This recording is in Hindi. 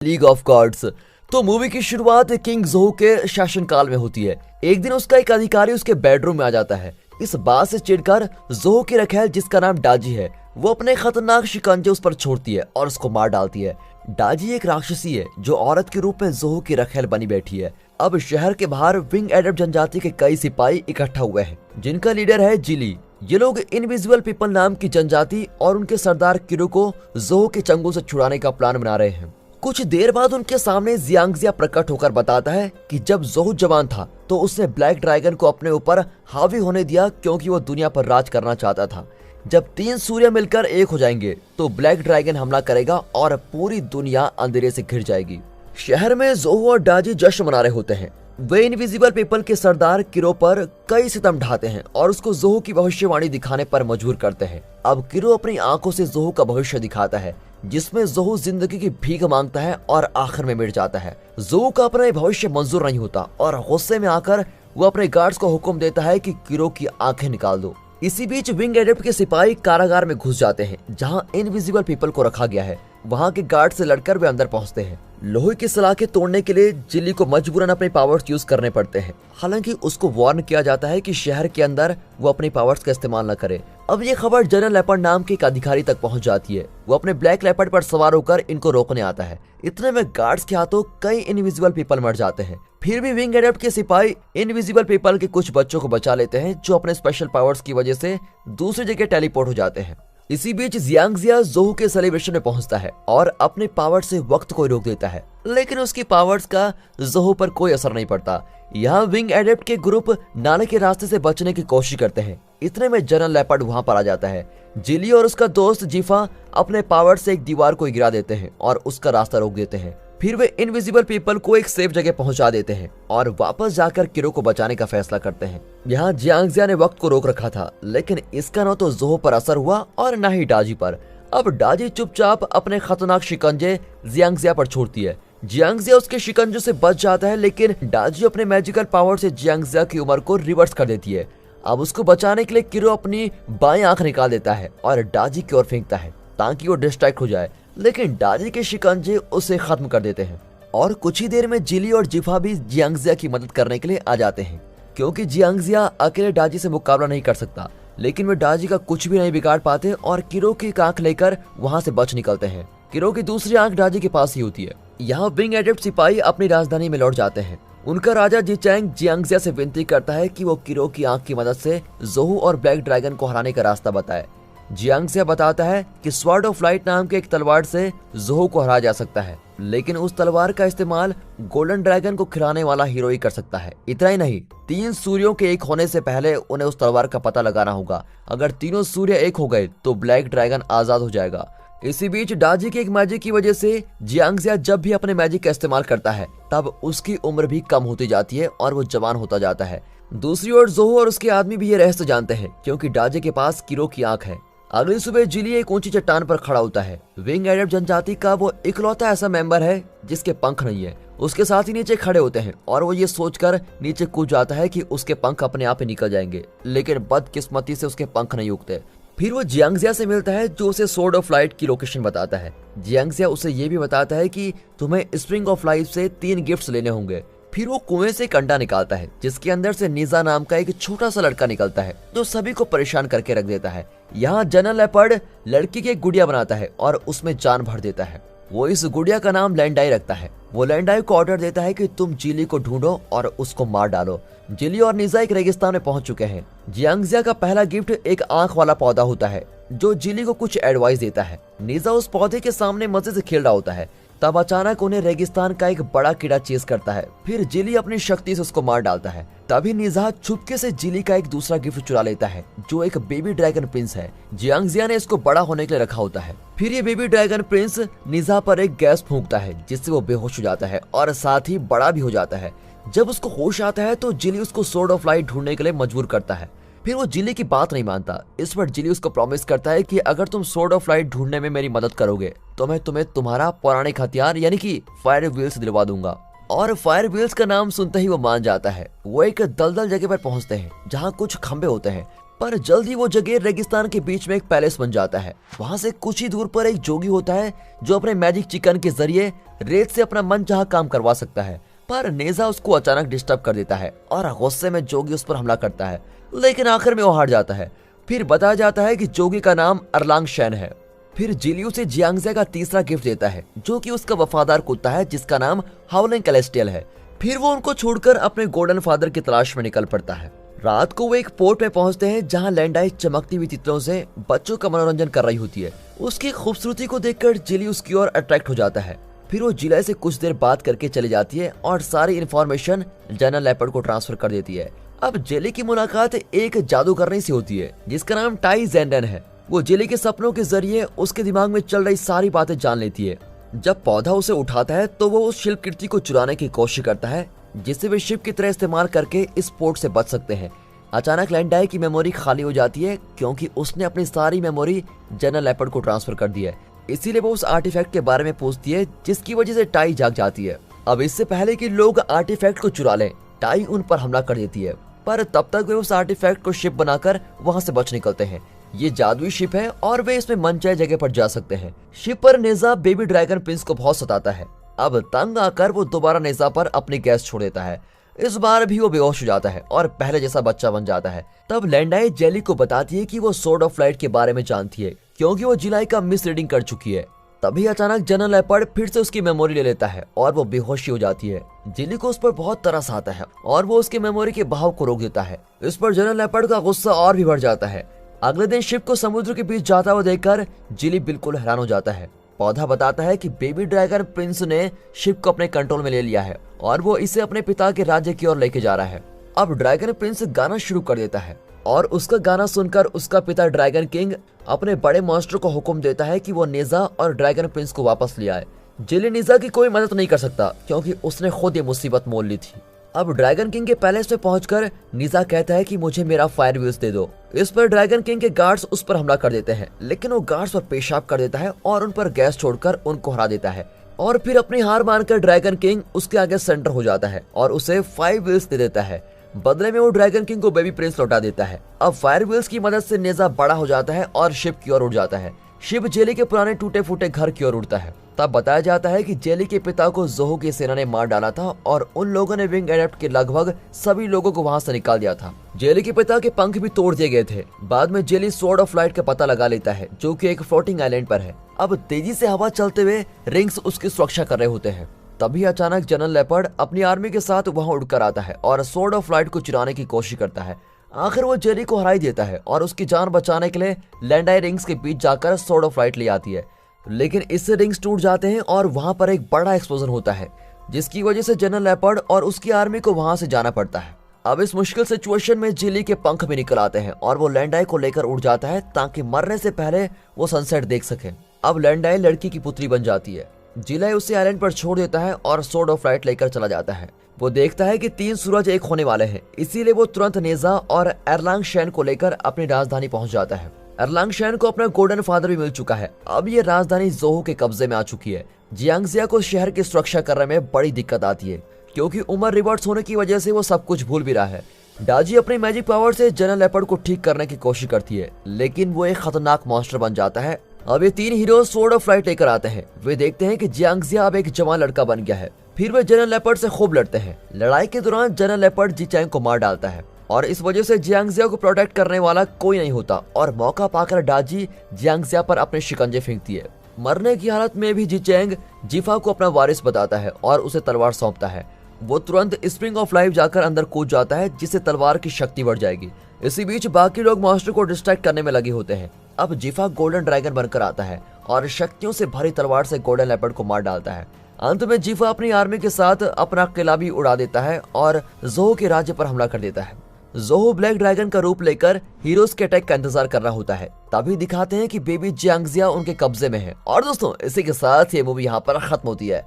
League of gods. तो मूवी की शुरुआत किंग जोहू के शासनकाल में होती है। एक दिन उसका एक अधिकारी उसके बेडरूम में आ जाता है। इस बात से चिढ़कर जोहू की रखेल, जिसका नाम डाजी है, वो अपने खतरनाक शिकंजे उस पर छोड़ती है और उसको मार डालती है। डाजी एक राक्षसी है जो औरत के रूप में जोहू की रखेल बनी बैठी है। अब शहर के बाहर विंग एडप्ट जनजाति के कई सिपाही इकट्ठा हुए हैं, जिनका लीडर है जिली। ये लोग इनविजिबल पीपल नाम की जनजाति और उनके सरदार किरो को जोहू के चंगुल से छुड़ाने का प्लान बना रहे हैं। कुछ देर बाद उनके सामने जियांगजिया प्रकट होकर बताता है कि जब जोहू जवान था तो उसने ब्लैक ड्रैगन को अपने ऊपर हावी होने दिया, क्योंकि वो दुनिया पर राज करना चाहता था। जब 3 सूर्य मिलकर एक हो जाएंगे तो ब्लैक ड्रैगन हमला करेगा और पूरी दुनिया अंधेरे से घिर जाएगी। शहर में जोहू और डाजी जश्न मना रहे होते हैं। वे इनविजिबल पीपल के सरदार किरो पर कई सितम ढाते हैं और उसको जोहू की भविष्यवाणी दिखाने पर मजबूर करते हैं। अब किरो अपनी आंखों से जोहू का भविष्य दिखाता है, जिसमें जोहू जिंदगी की भीख मांगता है और आखिर में मिट जाता है। जोहू का अपना भविष्य मंजूर नहीं होता और गुस्से में आकर वो अपने गार्ड्स को हुक्म देता है कि किरो की आंखें निकाल दो। इसी बीच विंग एडप्ट के सिपाही कारागार में घुस जाते हैं, जहां इनविजिबल पीपल को रखा गया है। वहां के गार्ड से लड़कर वे अंदर पहुंचते हैं। लोहे की सलाखें तोड़ने के लिए जिली को मजबूरन अपने पावर्स यूज करने पड़ते हैं। हालांकि उसको वार्न किया जाता है कि शहर के अंदर वो अपने पावर्स का इस्तेमाल न करे। अब ये खबर जनरल लेपर्ड नाम के एक अधिकारी तक पहुंच जाती है। वो अपने ब्लैक लेपर्ड पर सवार होकर इनको रोकने आता है। इतने में गार्ड्स के हाथों कई इनविजिबल पीपल मर जाते हैं। फिर भी विंग एडप्ट के सिपाही इनविजिबल पीपल के कुछ बच्चों को बचा लेते हैं, जो अपने स्पेशल पावर्स की वजह से दूसरी जगह टेलीपोर्ट हो जाते हैं। इसी बीच जियांगजिया जोहू के सेलिब्रेशन में पहुंचता है और अपने पावर से वक्त को रोक देता है, लेकिन उसकी पावर्स का जोहू पर कोई असर नहीं पड़ता। यहाँ विंग एडप्ट के ग्रुप नाले के रास्ते से बचने की कोशिश करते हैं। इतने में जनरल लेपर्ड वहां पर आ जाता है। जिली और उसका दोस्त जीफा अपने पावर से एक दीवार को गिरा देते हैं और उसका रास्ता रोक देते हैं। फिर वे इनविजिबल पीपल को एक सेफ जगह पहुंचा देते हैं और वापस जाकर किरो को बचाने का फैसला करते हैं। यहाँ जियांगजिया ने वक्त को रोक रखा था, लेकिन इसका न तो जोहू पर असर हुआ और न ही डाजी पर। अब डाजी चुपचाप अपने खतरनाक शिकंजे जियांगजिया पर छोड़ती है। जियांगजिया उसके शिकंजों से बच जाता है, लेकिन डाजी अपने मैजिकल पावर से जियांगजिया की उम्र को रिवर्स कर देती है। अब उसको बचाने के लिए किरो अपनी बाएं आंख निकाल देता है और डाजी की ओर फेंकता है ताकि वो डिस्ट्रैक्ट हो जाए, लेकिन डाजी के शिकंजे उसे खत्म कर देते हैं। और कुछ ही देर में जिली और जिफा भी जियांगजिया की मदद करने के लिए आ जाते हैं, क्योंकि जियांगजिया अकेले डाजी से मुकाबला नहीं कर सकता। लेकिन वे डाजी का कुछ भी नहीं बिगाड़ पाते और किरो की आंख लेकर वहां से बच निकलते हैं। किरो की दूसरी आंख डाजी के पास ही होती है। यहाँ विंग एडप्ट सिपाही अपनी राजधानी में लौट जाते हैं। उनका राजा जिचैंग जियांगजिया से विनती करता है कि वो किरो की आंख की मदद से जोहू और ब्लैक ड्रैगन को हराने का रास्ता बताए। जियांगजिया बताता है कि स्वॉर्ड ऑफ लाइट नाम के एक तलवार से जोहू को हराया जा सकता है, लेकिन उस तलवार का इस्तेमाल गोल्डन ड्रैगन को खिलाने वाला हीरो ही कर सकता है। इतना ही नहीं, 3 सूर्यों के एक होने से पहले उन्हें उस तलवार का पता लगाना होगा। अगर तीनों सूर्य एक हो गए तो ब्लैक ड्रैगन आजाद हो जाएगा। इसी बीच डाजी के एक मैजिक की वजह से जियांगजिया जब भी अपने मैजिक का इस्तेमाल करता है तब उसकी उम्र भी कम होती जाती है और वो जवान होता जाता है। दूसरी ओर जोहू और उसके आदमी भी ये रहस्य जानते हैं, क्योंकि डाजी के पास किरो की आंख है। अगली सुबह जिली एक ऊंची चट्टान पर खड़ा होता है। विंग एडप्ट जनजाति का वो इकलौता ऐसा मेंबर है जिसके पंख नहीं है। उसके साथ ही नीचे खड़े होते हैं और वो ये सोचकर नीचे कूद जाता है कि उसके पंख अपने आप ही निकल जाएंगे, लेकिन बदकिस्मती से उसके पंख नहीं उगते। फिर वो जियांगजिया से मिलता है, जो उसे स्वॉर्ड ऑफ लाइट की लोकेशन बताता है। जियांगजिया उसे ये भी बताता है कि तुम्हें स्प्रिंग ऑफ लाइफ से 3 गिफ्ट्स लेने होंगे। फिर वो कुएं से एक अंडा निकालता है, जिसके अंदर से निजा नाम का एक छोटा सा लड़का निकलता है, जो सभी को परेशान करके रख देता है। यहाँ जनरल लेपर्ड लड़की की एक गुड़िया बनाता है और उसमें जान भर देता है। वो इस गुड़िया का नाम लैंडाई रखता है। वो लैंडाई को ऑर्डर देता है कि तुम जिली को ढूंढो और उसको मार डालो। जिली और निजा एक रेगिस्तान में पहुंच चुके हैं। जियांगजिया का पहला गिफ्ट एक आंख वाला पौधा होता है, जो जिली को कुछ एडवाइस देता है। निजा उस पौधे के सामने मजे से खेल रहा होता है, तब अचानक उन्हें रेगिस्तान का एक बड़ा कीड़ा चेस करता है। फिर जिली अपनी शक्ति से उसको मार डालता है। तभी निजा छुपके से जिली का एक दूसरा गिफ्ट चुरा लेता है, जो एक बेबी ड्रैगन प्रिंस है। जियांगजिया ने इसको बड़ा होने के लिए रखा होता है। फिर ये बेबी ड्रैगन प्रिंस निजा पर एक गैस फूंकता है, जिससे वो बेहोश हो जाता है और साथ ही बड़ा भी हो जाता है। जब उसको होश आता है तो जिली उसको स्वॉर्ड ऑफ लाइट ढूंढने के लिए मजबूर करता है। फिर वो जिली की बात नहीं मानता। इस पर जिली उसको प्रॉमिस करता है कि अगर तुम स्वॉर्ड ऑफ लाइट ढूंढने में मेरी मदद करोगे तो मैं तुम्हें तुम्हारा पौराणिक हथियार यानी कि फायर व्हील्स दिलवा दूंगा। और फायर व्हील्स का नाम सुनते ही वो मान जाता है। वो एक दलदल जगह पर पहुंचते हैं, जहाँ कुछ खंबे होते हैं। पर जल्द ही वो जगह रेगिस्तान के बीच में एक पैलेस बन जाता है। वहाँ से कुछ ही दूर पर एक जोगी होता है जो अपने मैजिक चिकन के जरिए रेत से अपना मनचाहा काम करवा सकता है। पर नेजा उसको अचानक डिस्टर्ब कर देता है और गुस्से में जोगी उस पर हमला करता है, लेकिन आखिर में वो हार जाता है। फिर बताया जाता है कि जोगी का नाम अरलांग शैन है। फिर जिली उसे जियांगजिया का तीसरा गिफ्ट देता है जो कि उसका वफादार कुत्ता है जिसका नाम हाउलिंग कैलेस्टियल है। फिर वो उनको छोड़कर अपने गोल्डन फादर की तलाश में निकल पड़ता है। रात को वो एक पोर्ट में पहुंचते हैं जहां लैंडाई चमकती हुई तितलियों से बच्चों का मनोरंजन कर रही होती है। उसकी खूबसूरती को देखकर जिली उसकी ओर अट्रैक्ट हो जाता है। फिर वो जिले से कुछ देर बात करके चली जाती है और सारी इन्फॉर्मेशन जनरल लेपर्ड को ट्रांसफर कर देती है। अब जेली की मुलाकात एक जादूगरनी से होती है जिसका नाम टाई जेंडन है। वो जेली के सपनों के जरिए उसके दिमाग में चल रही सारी बातें जान लेती है। जब पौधा उसे उठाता है तो वो उस शिल्प कृति को चुराने की कोशिश करता है जिसे वे शिप की तरह इस्तेमाल करके इस पोर्ट से बच सकते हैं। अचानक लैंडाई की मेमोरी खाली हो जाती है क्योंकि उसने अपनी सारी मेमोरी जनरल लेपर्ड को ट्रांसफर कर दी है। इसीलिए वो उस आर्टिफैक्ट के बारे में पूछती है जिसकी वजह से टाई जाग जाती है। अब इससे पहले कि लोग आर्टिफैक्ट को चुरा लें, टाई उन पर हमला कर देती है, पर तब तक वे उस आर्टिफैक्ट को शिप बनाकर वहां से बच निकलते हैं। ये जादुई शिप है और वे इसमें मनचाहे जगह पर जा सकते हैं। शिप पर नेजा बेबी ड्रैगन प्रिंस को बहुत सताता है। अब तंग आकर वो दोबारा नेजा पर अपनी गैस छोड़ देता है। इस बार भी वो बेहोश हो जाता है और पहले जैसा बच्चा बन जाता है। तब लैंडाई जेली को बताती है कि वो सोर्ड ऑफ लाइट के बारे में जानती है क्योंकि वो जिलाई का मिस रीडिंग कर चुकी है। तभी अचानक जनरल लेपर्ड फिर से उसकी मेमोरी ले लेता है और वो बेहोशी हो जाती है। जिली को उस पर बहुत तरस आता है और वो उसकी मेमोरी के बहाव को रोक देता है। इस पर जनरल लेपर्ड का गुस्सा और भी बढ़ जाता है। अगले दिन शिप को समुद्र के बीच जाता हुआ देखकर जिली बिल्कुल हैरान हो जाता है। पौधा बताता है कि बेबी ड्रैगन प्रिंस ने शिप को अपने कंट्रोल में ले लिया है और वो इसे अपने पिता के राज्य की ओर लेके जा रहा है। अब ड्रैगन प्रिंस गाना शुरू कर देता है और उसका गाना सुनकर उसका पिता ड्रैगन किंग अपने बड़े मॉन्स्टर को हुक्म देता है कि वो नेजा और ड्रैगन प्रिंस को वापस ले आए। जिली नेजा की कोई मदद नहीं कर सकता क्योंकि उसने खुद ये मुसीबत मोल ली थी। अब ड्रैगन किंग के पैलेस में पहुंचकर निजा कहता है कि मुझे मेरा फायर व्हील्स दे दो। इस पर ड्रैगन किंग के गार्ड्स उस पर हमला कर देते हैं, लेकिन वो गार्ड्स पर पेशाब कर देता है और उन पर गैस छोड़कर उनको हरा देता है। और फिर अपनी हार मानकर ड्रैगन किंग उसके आगे सेंटर हो जाता है और उसे फायर व्हील्स दे देता है। बदले में वो ड्रैगन किंग को बेबी प्रिंस लौटा देता है। अब फायर व्हील्स की मदद से नेजा बड़ा हो जाता है और शिप की ओर उड़ जाता है। शिप जेली के पुराने टूटे फूटे घर की ओर उड़ता है। तब बताया जाता है कि जेली के पिता को जोहो की सेना ने मार डाला था और उन लोगों ने विंग एडेप्ट के लगभग सभी लोगों को वहां से निकाल दिया था। जेली के पिता के पंख भी तोड़ दिए गए थे। बाद में जेली सोर्ड ऑफ लाइट का पता लगा लेता है जो कि एक फ्लोटिंग आइलैंड पर है। अब तेजी से हवा चलते हुए रिंग्स उसकी सुरक्षा कर रहे होते हैं। तभी अचानक जनरल लेपर्ड अपनी आर्मी के साथ वहां उड़कर आता है और सोर्ड ऑफ लाइट को चुराने की कोशिश करता है। आखिर वो जेली को हरा ही देता है और उसकी जान बचाने के लिए लैंडाई रिंग्स के बीच जाकर सोर्ड ऑफ लाइट ले आती है, लेकिन इससे रिंग्स टूट जाते हैं और वहां पर एक बड़ा एक्सप्लोजन होता है जिसकी वजह से जनरल लेपर्ड और उसकी आर्मी को वहां से जाना पड़ता है। अब इस मुश्किल सिचुएशन में जेली के पंख भी निकल आते हैं और वो लैंडाई को लेकर उड़ जाता है ताकि मरने से पहले वो सनसेट देख सके। अब लैंडाई लड़की की पुत्री बन जाती है। जिलाई उसे आइलैंड पर छोड़ देता है और सोर्ड ऑफ लाइट लेकर चला जाता है। वो देखता है कि 3 सूरज एक होने वाले हैं, इसीलिए वो तुरंत नेजा और एरलांग शैन को लेकर अपनी राजधानी पहुंच जाता है। एरलांग शैन को अपना गोल्डन फादर भी मिल चुका है। अब ये राजधानी जोहो के कब्जे में आ चुकी है। जियांगजिया को शहर की सुरक्षा करने में बड़ी दिक्कत आती है क्योंकि उम्र रिवर्स होने की वजह से वो सब कुछ भूल भी रहा है। डाजी अपनी मैजिक पावर से जनरल लेपर्ड को ठीक करने की कोशिश करती है, लेकिन वो एक खतरनाक मॉन्स्टर बन जाता है। अब ये 3 हीरो सोर्ड ऑफ लाइट लेकर आते हैं। वे देखते हैं कि जियांगजिया अब एक जवान लड़का बन गया है। फिर वे जनरल लेपर्ड से खूब लड़ते हैं। लड़ाई के दौरान जनरल लेपर्ड जीचैंग को मार डालता है और इस वजह से जियांगजिया को प्रोटेक्ट करने वाला कोई नहीं होता और मौका पाकर डाजी जियांगजिया पर अपने शिकंजे फेंकती है। मरने की हालत में भी जीचैंग जिफा को अपना वारिस बताता है और उसे तलवार सौंपता है। वो तुरंत स्प्रिंग ऑफ लाइफ जाकर अंदर कूद जाता है जिससे तलवार की शक्ति बढ़ जाएगी। इसी बीच बाकी लोग मॉन्स्टर को डिस्ट्रैक्ट करने में लगे होते हैं। अब जिफा गोल्डन ड्रैगन बनकर आता है और शक्तियों से भरी तलवार से गोल्डन लेपर्ड को मार डालता है। अंत में जिफा अपनी आर्मी के साथ अपना किला भी उड़ा देता है और जोहो के राज्य पर हमला कर देता है। जोहो ब्लैक ड्रैगन का रूप लेकर हीरोज के अटैक का इंतजार कर रहा होता है। तभी दिखाते हैं कि बेबी जियांगजिया उनके कब्जे में है। और दोस्तों, इसी के साथ ये मूवी यहाँ पर खत्म होती है।